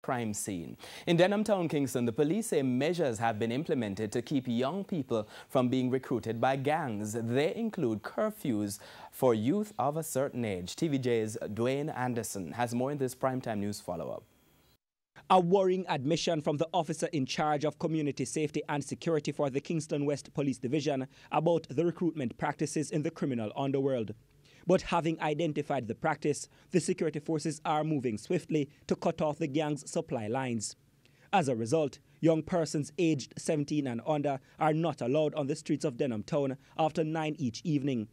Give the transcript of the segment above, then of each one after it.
crime scene. In Denham Town, Kingston, the police say measures have been implemented to keep young people from being recruited by gangs. They include curfews for youth of a certain age. TVJ's Dwayne Anderson has more in this primetime news follow-up. A worrying admission from the officer in charge of community safety and security for the Kingston West Police Division about the recruitment practices in the criminal underworld. But having identified the practice, the security forces are moving swiftly to cut off the gang's supply lines. As a result, young persons aged 17 and under are not allowed on the streets of Denham Town after 9 each evening.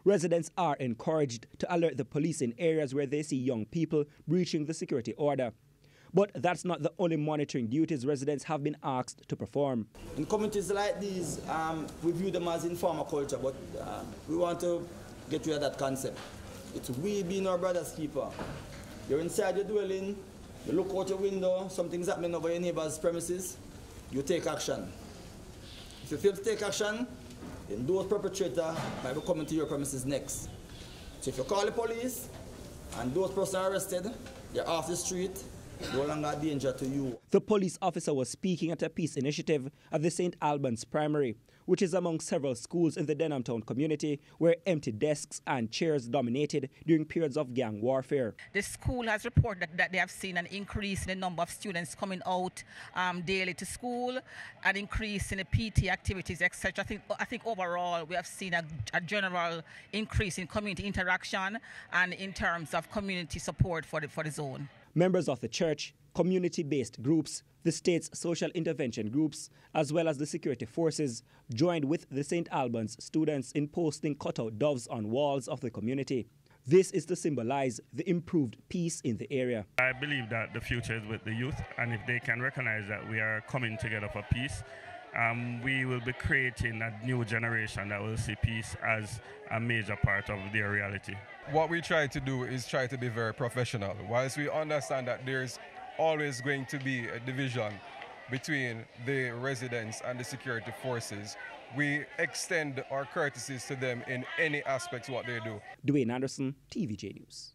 Residents are encouraged to alert the police in areas where they see young people breaching the security order. But that's not the only monitoring duties residents have been asked to perform. In communities like these, we view them as informal culture, but we want to get rid of that concept. It's we being our brother's keeper. You're inside your dwelling, you look out your window, something's happening over your neighbor's premises, you take action. If you fail to take action, then those perpetrators might be coming to your premises next. So if you call the police and those persons are arrested, they're off the street, no longer a danger to you. The police officer was speaking at a peace initiative at the St. Albans Primary, which is among several schools in the Denham Town community where empty desks and chairs dominated during periods of gang warfare. The school has reported that they have seen an increase in the number of students coming out daily to school, an increase in the PT activities, etc. I think overall we have seen a general increase in community interaction and in terms of community support for the zone. Members of the church, community-based groups, the state's social intervention groups, as well as the security forces, joined with the St. Albans students in posting cutout doves on walls of the community. This is to symbolize the improved peace in the area. I believe that the future is with the youth, and if they can recognize that we are coming together for peace, we will be creating a new generation that will see peace as a major part of their reality. What we try to do is try to be very professional. Whilst we understand that there's always going to be a division between the residents and the security forces, we extend our courtesies to them in any aspects of what they do. Dwayne Anderson, TVJ News.